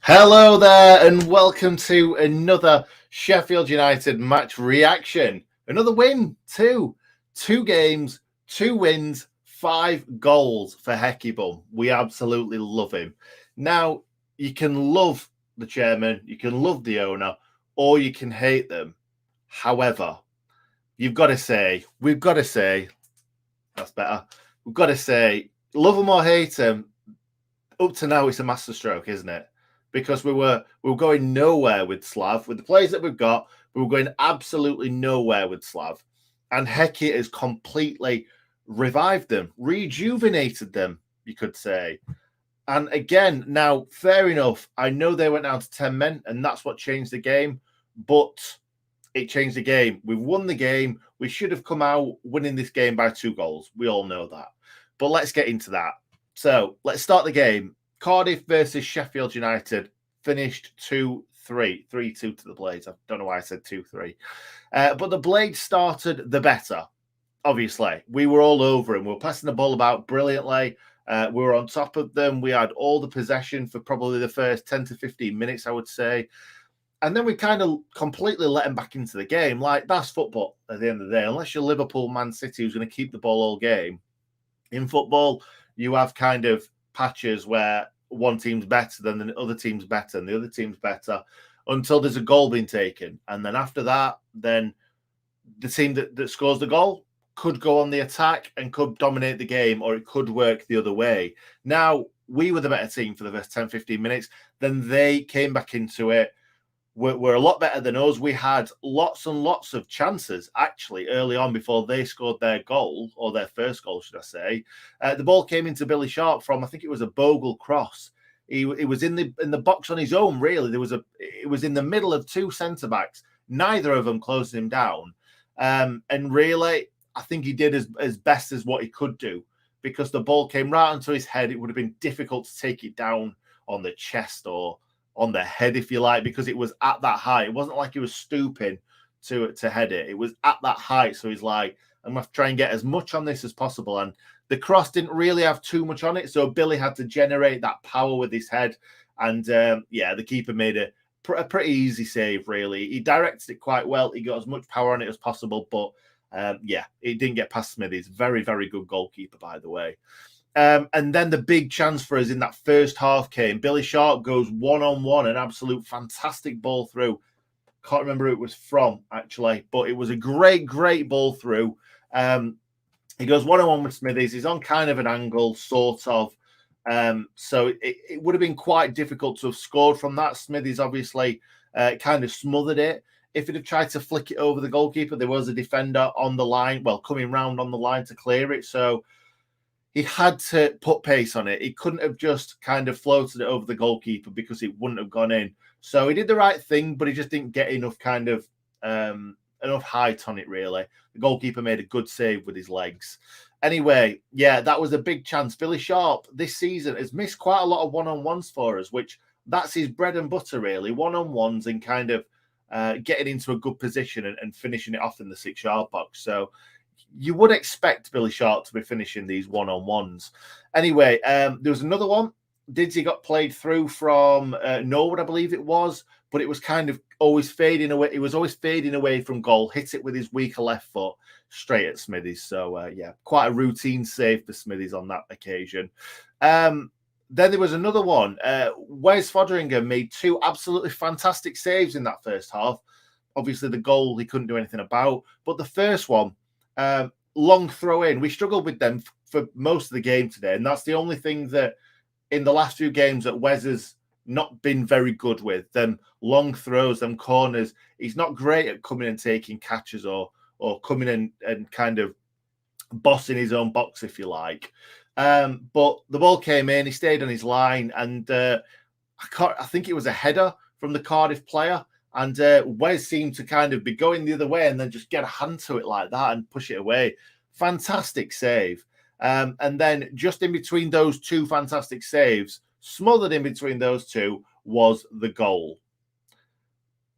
Hello there, and welcome to another Sheffield United match reaction. Another win, too. 2 games, 2 wins, 5 goals for HECKY. We absolutely love him. Now, you can love the chairman, you can love the owner, or you can hate them. However, we've got to say, that's better. We've got to say, love him or hate him, up to now it's a masterstroke, isn't it? Because we were going nowhere with Slav. With the players that we've got, we were going absolutely nowhere with Slav. And HECKY has completely revived them, rejuvenated them, you could say. And again, now, fair enough, I know they went down to 10 men, and that's what changed the game, but it changed the game. We've won the game. We should have come out winning this game by 2 goals. We all know that. But let's get into that. So let's start the game. Cardiff versus Sheffield United finished 2-3, 3-2 to the Blades. I don't know why I said 2-3. But the Blades started the better, obviously. We were all over them. We were passing the ball about brilliantly. We were on top of them. We had all the possession for probably the first 10 to 15 minutes, I would say. And then we kind of completely let them back into the game. Like, that's football at the end of the day. Unless you're Liverpool, Man City, who's going to keep the ball all game. In football, you have kind of patches where one team's better than the other team's better and the other team's better until there's a goal being taken. And then after that, then the team that scores the goal could go on the attack and could dominate the game, or it could work the other way. Now, we were the better team for the first 10, 15 minutes. Then they came back into it. Were a lot better than us. We had lots and lots of chances, actually, early on before they scored their goal, or their first goal, should I say. The ball came into Billy Sharp from, I think it was a Bogle cross. He was in the box on his own, really. It was in the middle of 2 centre-backs, neither of them closed him down. And really, I think he did as best as what he could do, because the ball came right onto his head. It would have been difficult to take it down on the chest or on the head, if you like, because it was at that height. It wasn't like he was stooping to head it. It was at that height. So he's like, I'm going to try and get as much on this as possible. And the cross didn't really have too much on it. So Billy had to generate that power with his head. And the keeper made a pretty easy save, really. He directed it quite well. He got as much power on it as possible. But it didn't get past Smithies. Very, very good goalkeeper, by the way. And then the big chance for us in that first half came. Billy Sharp goes one-on-one, an absolute fantastic ball through. Can't remember who it was from, actually, but it was a great, great ball through. He goes one-on-one with Smithies. He's on kind of an angle, sort of. So it would have been quite difficult to have scored from that. Smithies obviously kind of smothered it. If he'd have tried to flick it over the goalkeeper, there was a defender on the line, coming round on the line to clear it. So he had to put pace on it. He couldn't have just kind of floated it over the goalkeeper because it wouldn't have gone in. So he did the right thing, but he just didn't get enough kind of enough height on it, really. The goalkeeper made a good save with his legs. Anyway, that was a big chance. Billy Sharp this season has missed quite a lot of one-on-ones for us, which that's his bread and butter, really. One-on-ones and kind of getting into a good position and finishing it off in the 6-yard box. So you would expect Billy Sharp to be finishing these one-on-ones. Anyway, there was another one. Didsey got played through from Norwood, I believe it was, but it was kind of always fading away. It was always fading away from goal, hit it with his weaker left foot straight at Smithies. So, quite a routine save for Smithies on that occasion. Then there was another one. Wes Foderingham made 2 absolutely fantastic saves in that first half. Obviously, the goal he couldn't do anything about, but the first one, long throw in. We struggled with them for most of the game today, and that's the only thing that in the last few games that Wes has not been very good with. Them long throws, them corners. He's not great at coming and taking catches or coming in and kind of bossing his own box, if you like. But the ball came in, he stayed on his line, and I think it was a header from the Cardiff player. And Wes seemed to kind of be going the other way and then just get a hand to it like that and push it away. Fantastic save. And then just in between those 2 fantastic saves, smothered in between those 2, was the goal.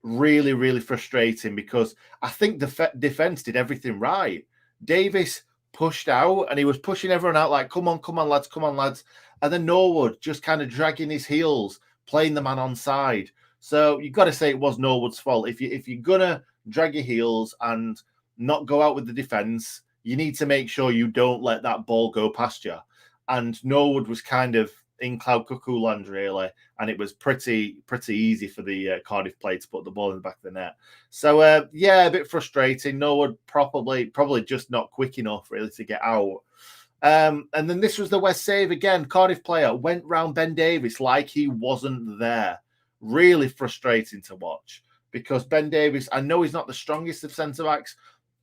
Really, really frustrating, because I think the defence did everything right. Davis pushed out and he was pushing everyone out like, come on, lads. And then Norwood just kind of dragging his heels, playing the man on side. So you've got to say it was Norwood's fault. If you're gonna drag your heels and not go out with the defence, you need to make sure you don't let that ball go past you. And Norwood was kind of in cloud cuckoo land, really, and it was pretty easy for the Cardiff player to put the ball in the back of the net. So yeah, a bit frustrating. Norwood probably just not quick enough really to get out. And then this was the West save again. Cardiff player went round Ben Davies like he wasn't there. Really frustrating to watch because Ben Davies, I know he's not the strongest of centre backs,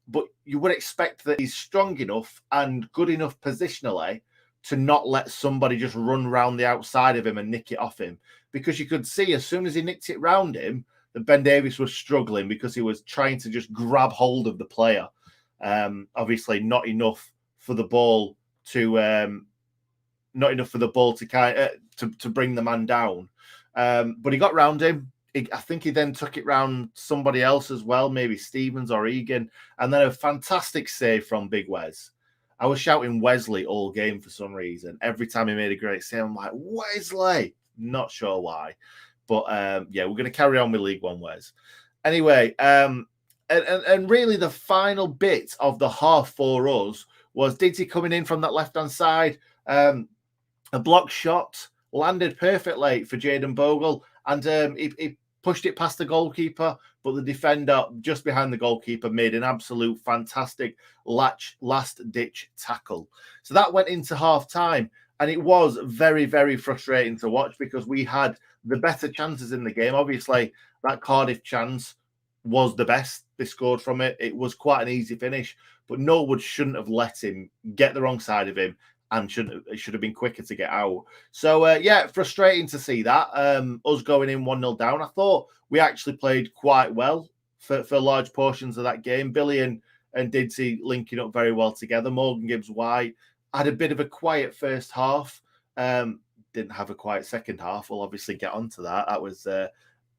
but you would expect that he's strong enough and good enough positionally to not let somebody just run round the outside of him and nick it off him. Because you could see as soon as he nicked it round him, that Ben Davies was struggling because he was trying to just grab hold of the player. Obviously, not enough for the ball to to bring the man down. But he got round him. I think he then took it round somebody else as well, maybe Stevens or Egan, and then a fantastic save from Big Wes. I was shouting Wesley all game for some reason. Every time he made a great save, I'm like, Wesley! Not sure why. But yeah, we're going to carry on with League One Wes. Anyway, and really the final bit of the half for us was Diggsy coming in from that left-hand side. A block shot landed perfectly for Jayden Bogle, and he pushed it past the goalkeeper, but the defender just behind the goalkeeper made an absolute fantastic last-ditch tackle. So that went into half-time, and it was very, very frustrating to watch because we had the better chances in the game. Obviously, that Cardiff chance was the best they scored from it. It was quite an easy finish, but Norwood shouldn't have let him get the wrong side of him, and it should have been quicker to get out. So, yeah, frustrating to see that. Us going in 1-0 down. I thought we actually played quite well for large portions of that game. Billy and Didsey linking up very well together. Morgan Gibbs-White had a bit of a quiet first half. Didn't have a quiet second half. We'll obviously get onto that. That was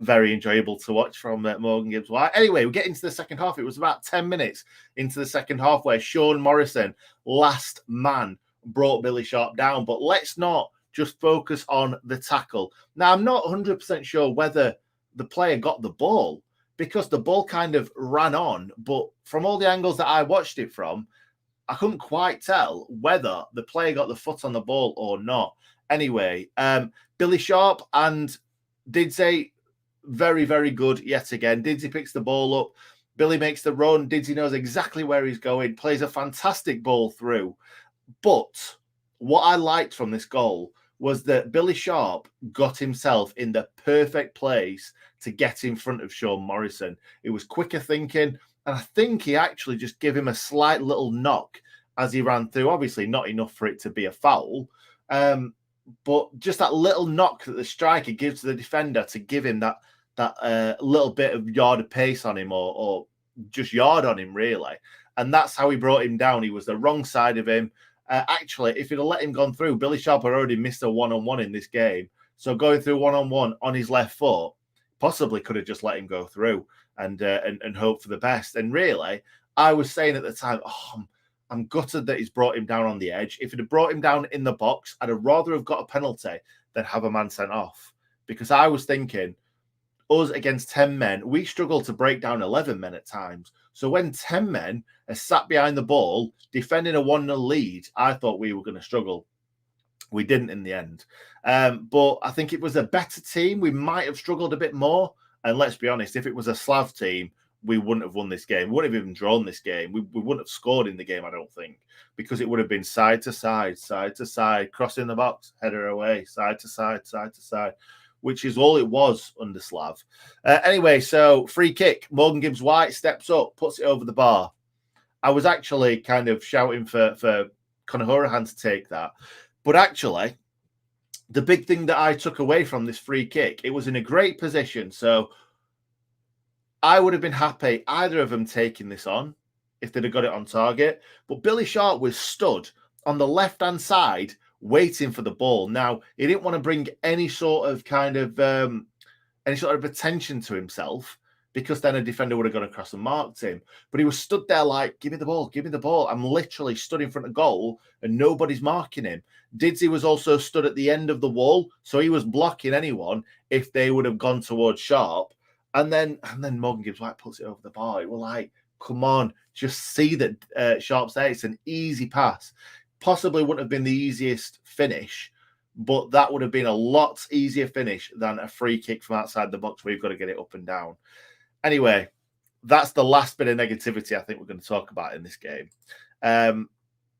very enjoyable to watch from Morgan Gibbs-White. Anyway, we get into the second half. It was about 10 minutes into the second half where Sean Morrison, last man, brought Billy Sharp down. But let's not just focus on the tackle. Now, I'm not 100% sure whether the player got the ball because the ball kind of ran on. But from all the angles that I watched it from, I couldn't quite tell whether the player got the foot on the ball or not. Anyway, Billy Sharp and Didsey, very, very good yet again. Didsey picks the ball up. Billy makes the run. Didsey knows exactly where he's going, plays a fantastic ball through. But what I liked from this goal was that Billy Sharp got himself in the perfect place to get in front of Sean Morrison. It was quicker thinking, and I think he actually just gave him a slight little knock as he ran through. Obviously, not enough for it to be a foul, but just that little knock that the striker gives to the defender to give him that little bit of yard of pace on him or just yard on him, really. And that's how he brought him down. He was the wrong side of him. Actually, if he'd have let him gone through, Billy Sharp had already missed a one-on-one in this game. So going through one-on-one on his left foot possibly could have just let him go through and hope for the best. And really, I was saying at the time, I'm gutted that he's brought him down on the edge. If it had brought him down in the box, I'd have rather have got a penalty than have a man sent off. Because I was thinking, us against 10 men, we struggle to break down 11 men at times. So when 10 men are sat behind the ball, defending a 1-0 lead, I thought we were going to struggle. We didn't in the end. But I think it was a better team. We might have struggled a bit more. And let's be honest, if it was a Slav team, we wouldn't have won this game. We wouldn't have even drawn this game. We wouldn't have scored in the game, I don't think, because it would have been side to side, crossing the box, header away, side to side, which is all it was under Slav. Anyway, so free kick. Morgan Gibbs-White steps up, puts it over the bar. I was actually kind of shouting for Conor Hourihane to take that. But actually, the big thing that I took away from this free kick, it was in a great position. So I would have been happy either of them taking this on if they'd have got it on target. But Billy Sharp was stood on the left-hand side waiting for the ball. Now, he didn't want to bring any sort of attention to himself because then a defender would have gone across and marked him. But he was stood there like, give me the ball, give me the ball. I'm literally stood in front of goal and nobody's marking him. Didsey was also stood at the end of the wall, so he was blocking anyone if they would have gone towards Sharp. And then Morgan Gibbs-White puts it over the bar. We're like, come on, just see that Sharp's there. It's an easy pass. Possibly wouldn't have been the easiest finish, but that would have been a lot easier finish than a free kick from outside the box where you've got to get it up and down. Anyway, that's the last bit of negativity I think we're going to talk about in this game.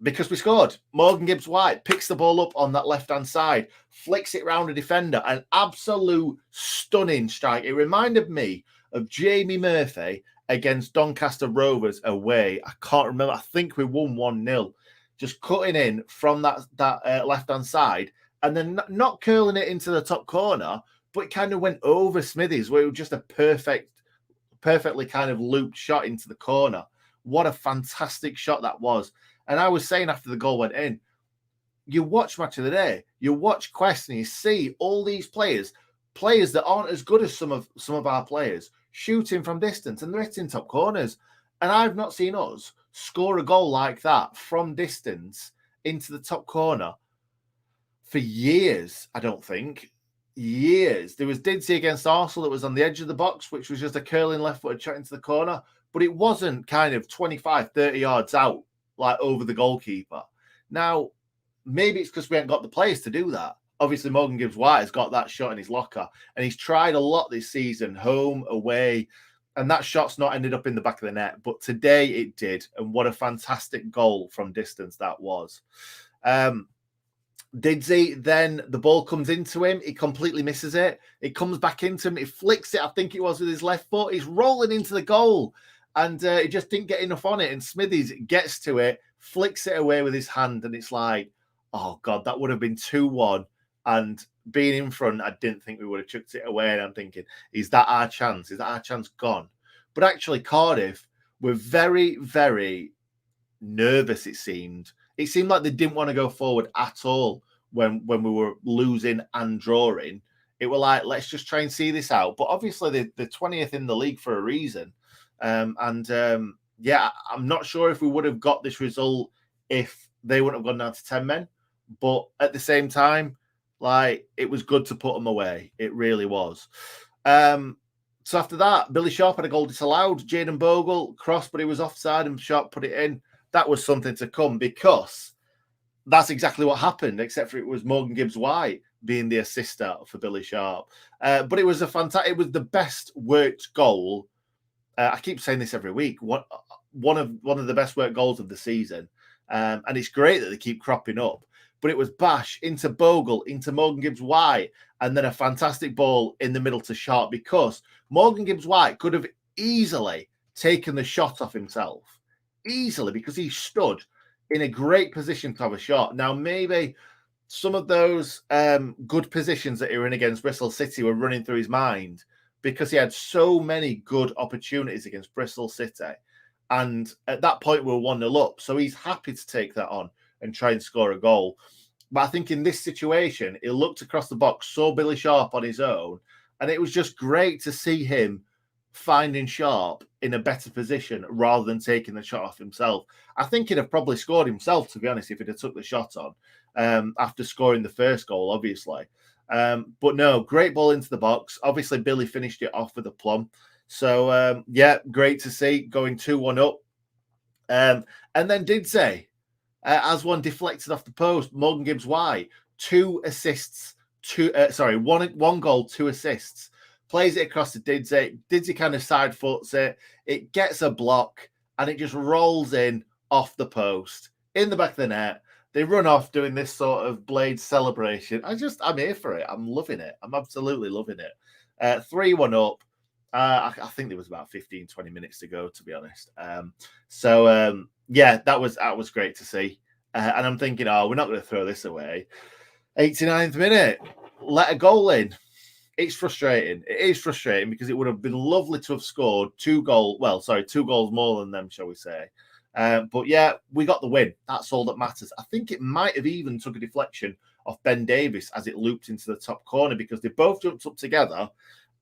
Because we scored. Morgan Gibbs-White picks the ball up on that left-hand side, flicks it round a defender, an absolute stunning strike. It reminded me of Jamie Murphy against Doncaster Rovers away. I can't remember. I think we won 1-0. Just cutting in from that left-hand side and then not curling it into the top corner, but it kind of went over Smithies, where it was just a perfectly kind of looped shot into the corner. What a fantastic shot that was. And I was saying after the goal went in, you watch Match of the Day, you watch Quest, and you see all these players that aren't as good as some of our players, shooting from distance, and they're hitting top corners. And I've not seen us score a goal like that from distance into the top corner for years, I don't think. Years. There was Didsey against Arsenal that was on the edge of the box, which was just a curling left-footed shot into the corner, but it wasn't kind of 25, 30 yards out, like over the goalkeeper. Now, maybe it's because we haven't got the players to do that. Obviously, Morgan Gibbs-White has got that shot in his locker, and he's tried a lot this season, home, away, and that shot's not ended up in the back of the net. But today it did, and what a fantastic goal from distance that was. Didsey, then the ball comes into him. He completely misses it. It comes back into him. He flicks it, I think it was, with his left foot. He's rolling into the goal, and he just didn't get enough on it. And Smithies gets to it, flicks it away with his hand, and it's like, oh, God, that would have been 2-1. And being in front, I didn't think we would have chucked it away. And I'm thinking, is that our chance? Is that our chance gone? But actually, Cardiff were very, very nervous, it seemed. It seemed like they didn't want to go forward at all when we were losing and drawing. It were like, let's just try and see this out. But obviously, they're 20th in the league for a reason. Yeah, I'm not sure if we would have got this result if they wouldn't have gone down to 10 men. But at the same time, like, it was good to put them away. It really was. So after that, Billy Sharp had a goal disallowed. Jayden Bogle crossed, but he was offside, and Sharp put it in. That was something to come, because that's exactly what happened, except for it was Morgan Gibbs-White being the assister for Billy Sharp. But it was it was the best worked goal. I keep saying this every week. One of the best worked goals of the season, and it's great that they keep cropping up. But it was Bash into Bogle, into Morgan Gibbs-White, and then a fantastic ball in the middle to Sharp, because Morgan Gibbs-White could have easily taken the shot off himself. Easily, because he stood in a great position to have a shot. Now, maybe some of those good positions that he were in against Bristol City were running through his mind, because he had so many good opportunities against Bristol City. And at that point, we were 1-0 up. So he's happy to take that on and try and score a goal. But I think in this situation, he looked across the box, saw Billy Sharp on his own, and it was just great to see him finding Sharp in a better position rather than taking the shot off himself. I think he'd have probably scored himself, to be honest, if he'd have took the shot on after scoring the first goal, obviously. But no, great ball into the box. Obviously, Billy finished it off with a plum. So, yeah, great to see, going 2-1 up. And then Didsey, as one deflected off the post, Morgan Gibbs-White, 2 assists, one goal, 2 assists. Plays it across to Didsey. Didsey kind of side foots it. It gets a block, and it just rolls in off the post, in the back of the net. They run off doing this sort of blade celebration. I'm here for it. I'm loving it. I'm absolutely loving it. 3-1 up. I think there was about 15, 20 minutes to go, to be honest. Yeah, that was great to see. And I'm thinking, we're not going to throw this away. 89th minute, let a goal in. It's frustrating. It is frustrating, because it would have been lovely to have scored 2 goals more than them, shall we say. But yeah, we got the win. That's all that matters. I think it might have even took a deflection off Ben Davies as it looped into the top corner, because they both jumped up together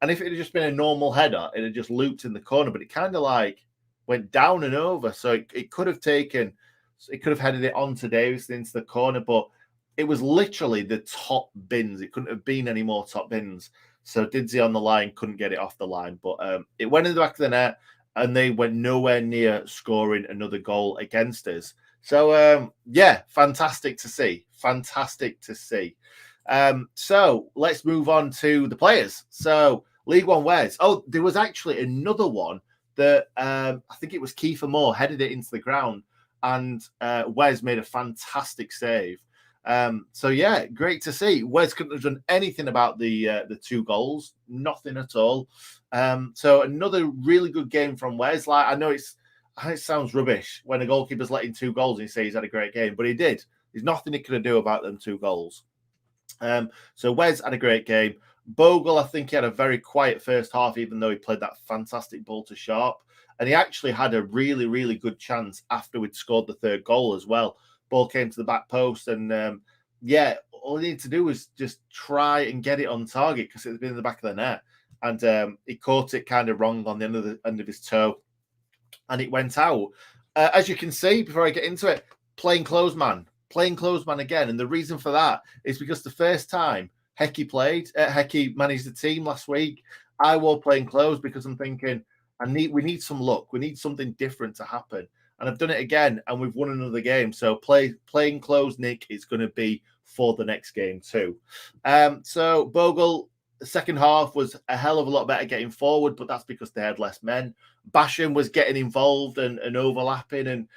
And if it had just been a normal header, it had just looped in the corner, but it kind of like went down and over. So it could have headed it onto Davis into the corner, but it was literally the top bins. It couldn't have been any more top bins. So Didsey on the line couldn't get it off the line, but it went in the back of the net, and they went nowhere near scoring another goal against us. So yeah, fantastic to see. Fantastic to see. So let's move on to the players. So League One Wes. Oh, there was actually another one that I think it was Kiefer Moore headed it into the ground, and Wes made a fantastic save. So yeah, great to see. Wes couldn't have done anything about the 2 goals, nothing at all. So another really good game from Wes. Like, I know it sounds rubbish when a goalkeeper's letting 2 goals and you say he's had a great game, but he did. There's nothing he could do about them 2 goals. So Wes had a great game. Bogle, I think he had a very quiet first half, even though he played that fantastic ball to Sharp. And he actually had a really, really good chance after we'd scored the 3rd goal as well. Ball came to the back post, and yeah, all he needed to do was just try and get it on target because it had been in the back of the net. And he caught it kind of wrong on the end of his toe, and it went out. As you can see, before I get into it, playing close man again. And the reason for that is because the first time Hecky managed the team last week, I wore playing close because I'm thinking we need some luck. We need something different to happen. And I've done it again, and we've won another game. So playing close, Nick, is going to be for the next game too. So Bogle, the second half was a hell of a lot better getting forward, but that's because they had less men. Basham was getting involved and overlapping and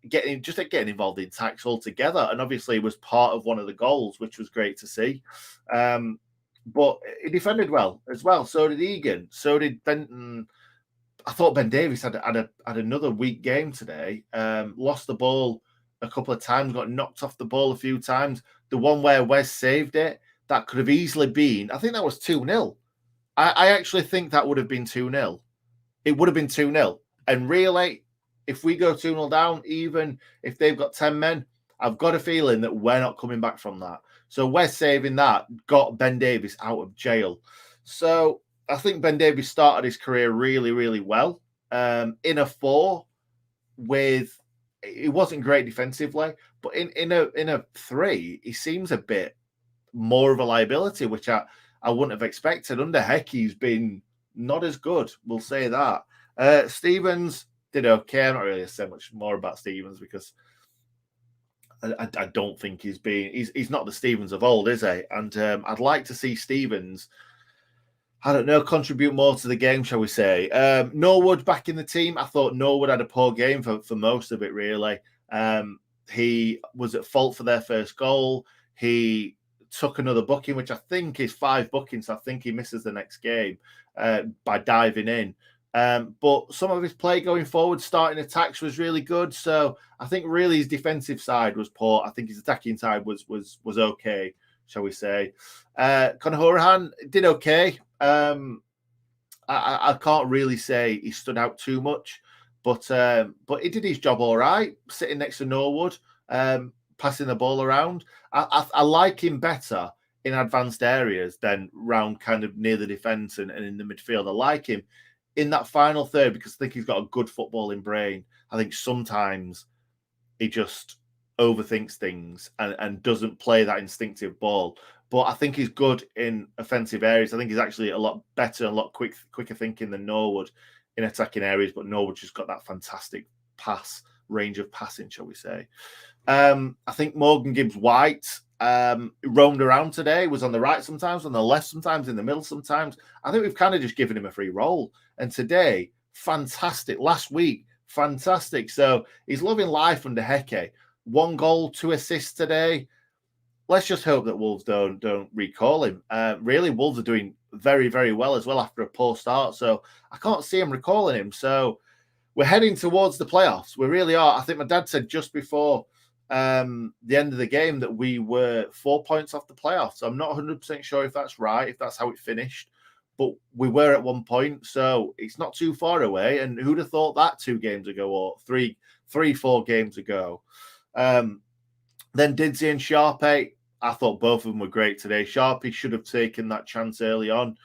getting involved in attacks altogether, and obviously was part of one of the goals, which was great to see. But he defended well as well. So did Egan. So did Benton. I thought Ben Davies had another weak game today. Lost the ball a couple of times, got knocked off the ball a few times. The one where Wes saved it, that could have easily been, I think that was 2-0. I actually think that would have been 2-0. It would have been 2-0. And really, if we go 2-0 down, even if they've got 10 men, I've got a feeling that we're not coming back from that. So Wes saving that got Ben Davies out of jail. So I think Ben Davies started his career really, really well. In a 4 with, it wasn't great defensively, but in a 3, he seems a bit more of a liability, which I wouldn't have expected. Under Hecky, he's been not as good. We'll say that. Stevens did okay. I'm not really saying much more about Stevens because I don't think he's not the Stevens of old, is he? And I'd like to see Stevens, I don't know, contribute more to the game, shall we say. Norwood back in the team. I thought Norwood had a poor game for most of it, really. He was at fault for their first goal. He took another booking, which I think is 5 bookings. So I think he misses the next game by diving in. But some of his play going forward, starting attacks, was really good. So I think really his defensive side was poor. I think his attacking side was okay, shall we say. Conor Horahan did okay. I can't really say he stood out too much, but he did his job all right, sitting next to Norwood, passing the ball around. I like him better in advanced areas than round kind of near the defence and in the midfield. I like him in that final third because I think he's got a good footballing brain. I think sometimes he just overthinks things and doesn't play that instinctive ball. But I think he's good in offensive areas. I think he's actually a lot better, a lot quicker thinking than Norwood in attacking areas. But Norwood just got that fantastic range of passing, shall we say. I think Morgan Gibbs-White roamed around today, was on the right sometimes, on the left sometimes, in the middle sometimes. I think we've kind of just given him a free roll. And today, fantastic. Last week, fantastic. So he's loving life under Hecky. 1 goal, 2 assists today. Let's just hope that Wolves don't recall him. Really, Wolves are doing very, very well as well after a poor start. So I can't see him recalling him. So we're heading towards the playoffs. We really are. I think my dad said just before the end of the game that we were 4 points off the playoffs. So I'm not 100% sure if that's right, if that's how it finished. But we were at 1 point. So it's not too far away. And who'd have thought that 2 games ago or 4 games ago? Then Didsey and Sharpie, I thought both of them were great today. Sharpie should have taken that chance early on.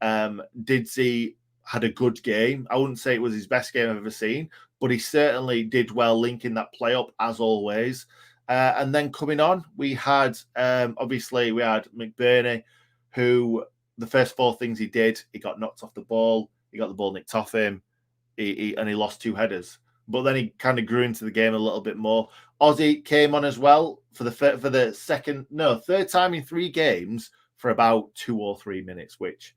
Didsey had a good game. I wouldn't say it was his best game I've ever seen, but he certainly did well linking that play up as always. And then coming on, we had obviously we had McBurney, who the first 4 things he did, he got knocked off the ball, he got the ball nicked off him, and he lost 2 headers. But then he kind of grew into the game a little bit more. Ozzy came on as well for the third time in 3 games for about 2 or 3 minutes, which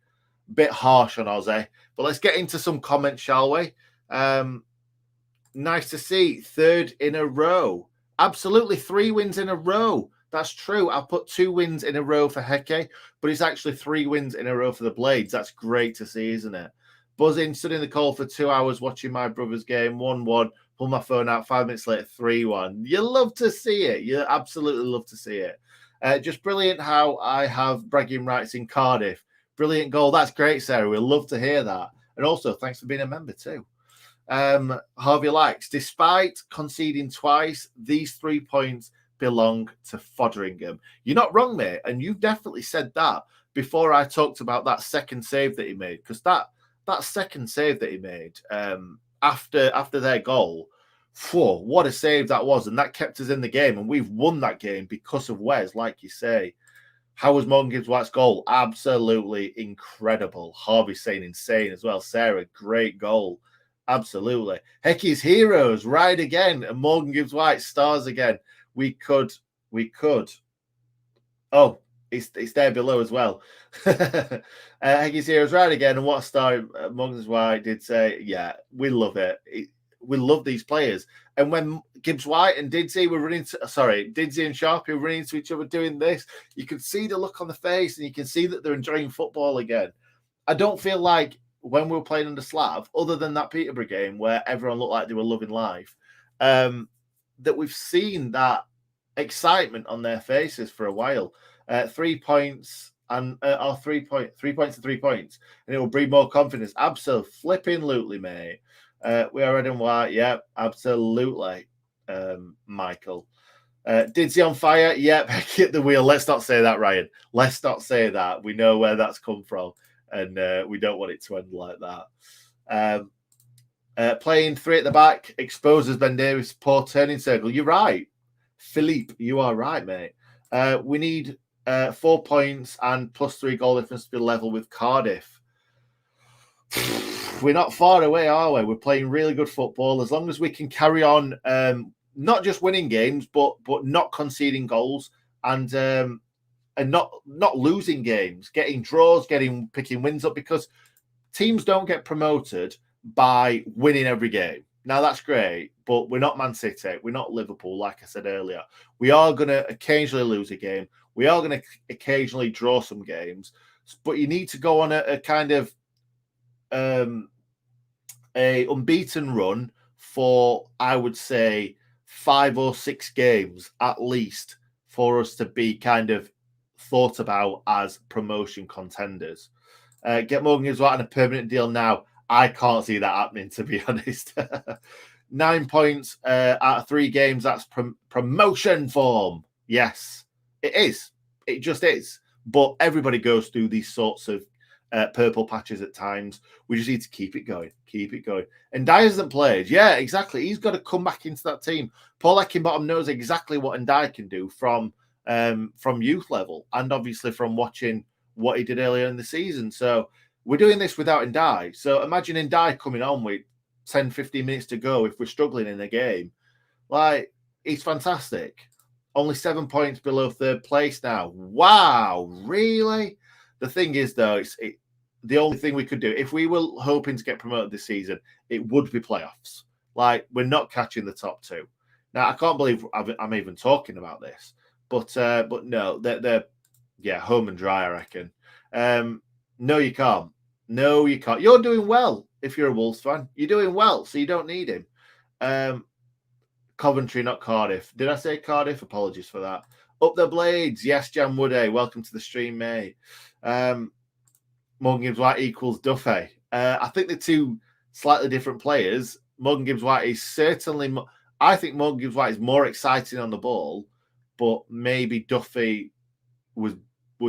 a bit harsh on Ozzy. But let's get into some comments, shall we? Nice to see 3rd in a row. Absolutely 3 wins in a row. That's true. I'll put 2 wins in a row for HECKY, but it's actually 3 wins in a row for the Blades. That's great to see, isn't it? Buzzing, stood in the cold for 2 hours watching my brother's game, 1-1. Pulled my phone out 5 minutes later, 3-1. You love to see it. You absolutely love to see it. Just brilliant how I have bragging rights in Cardiff. Brilliant goal. That's great, Sarah. We'll love to hear that. And also, thanks for being a member too. Harvey likes, despite conceding twice, these 3 points belong to Fotheringham. You're not wrong, mate. And you've definitely said that before I talked about that second save that he made. Because that second save that he made after their goal, what a save that was. And that kept us in the game. And we've won that game because of Wes, like you say. How was Morgan Gibbs-White's goal? Absolutely incredible. Harvey's saying insane as well. Sarah, great goal. Absolutely. Hecky's heroes ride again, and Morgan Gibbs-White stars again. We could. Oh, it's there below as well. Hecky's heroes ride again, and what a star Morgan Gibbs-White did say. Yeah, we love it. We love these players. And when Gibbs-White and Didsey were Didsey and Sharpie were running into each other doing this, you could see the look on the face, and you can see that they're enjoying football again. I don't feel like when we were playing under Slav, other than that Peterborough game where everyone looked like they were loving life, that we've seen that excitement on their faces for a while. 3 points and 3 points and 3 points, and it will breed more confidence. Absolutely, mate. We are red and white. Yeah, absolutely, Michael. Didsey on fire. Yep, hit the wheel. Let's not say that, Ryan. Let's not say that. We know where that's come from, and we don't want it to end like that. Playing 3 at the back exposes Ben Davies' poor turning circle. You're right, Philippe. You are right, mate. We need 4 points and +3 goal difference to be level with Cardiff. We're not far away, are we? We're playing really good football. As long as we can carry on, not just winning games, but not conceding goals and not losing games, getting draws, picking wins up, because teams don't get promoted by winning every game. Now, that's great, but we're not Man City. We're not Liverpool, like I said earlier. We are going to occasionally lose a game. We are going to occasionally draw some games, but you need to go on a kind of a unbeaten run for, I would say, 5 or 6 games at least for us to be kind of thought about as promotion contenders. Get Morgan Gibbs-White on a permanent deal now. I can't see that happening, to be honest. 9 points out of 3 games. That's promotion form. Yes, it is. It just is. But everybody goes through these sorts of purple patches at times. We just need to keep it going. Keep it going. And Ndiaye hasn't played. Yeah, exactly. He's got to come back into that team. Paul Eckingbottom knows exactly what Ndiaye can do from youth level, and obviously from watching what he did earlier in the season. So we're doing this without Ndiaye. So imagine Ndiaye coming on with 10, 15 minutes to go if we're struggling in a game. Like, he's fantastic. Only 7 points below 3rd place now. Wow, really? The thing is, though, the only thing we could do, if we were hoping to get promoted this season, it would be playoffs. Like, we're not catching the top 2. Now, I can't believe I'm even talking about this. But no, they're home and dry, I reckon. No, you can't. No, you can't. You're doing well if you're a Wolves fan. You're doing well, so you don't need him. Coventry, not Cardiff. Did I say Cardiff? Apologies for that. Up the Blades. Yes, Jan Woody. Welcome to the stream, mate. Morgan Gibbs-White equals Duffy. I think they're 2 slightly different players. Morgan Gibbs-White is certainly... I think Morgan Gibbs-White is more exciting on the ball, but maybe Duffy was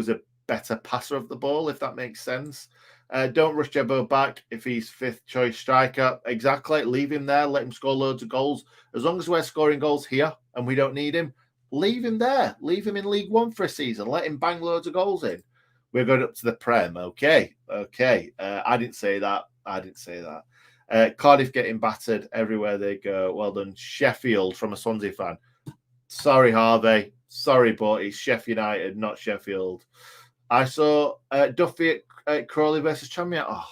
a better passer of the ball, if that makes sense. Don't rush Jebbo back if he's fifth choice striker. Exactly. Leave him there. Let him score loads of goals. As long as we're scoring goals here and we don't need him, leave him there. Leave him in League One for a season. Let him bang loads of goals in. We're going up to the Prem. Okay. I didn't say that. Cardiff getting battered everywhere they go. Well done. Sheffield from a Swansea fan. Sorry, Harvey. Sorry, but it's Sheffield United, not Sheffield. I saw Duffy at Crawley versus Tranmere. Oh,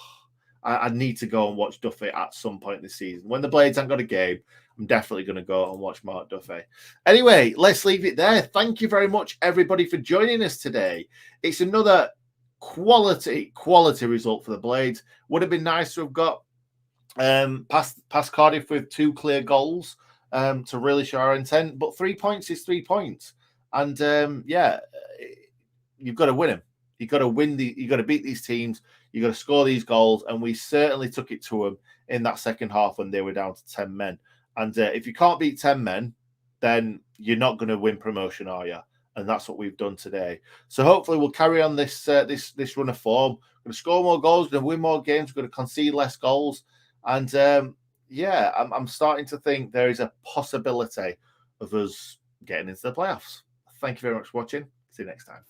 I need to go and watch Duffy at some point this season. When the Blades haven't got a game, I'm definitely going to go and watch Mark Duffy. Anyway, let's leave it there. Thank you very much, everybody, for joining us today. It's another quality result for the Blades. Would have been nice to have got past Cardiff with 2 clear goals to really show our intent. But 3 points is 3 points. And you've got to win them. You've got to you've got to beat these teams. You've got to score these goals. And we certainly took it to them in that second half when they were down to 10 men. And if you can't beat 10 men, then you're not going to win promotion, are you? And that's what we've done today. So hopefully we'll carry on this run of form. We're going to score more goals. We're going to win more games. We're going to concede less goals. And I'm starting to think there is a possibility of us getting into the playoffs. Thank you very much for watching. See you next time.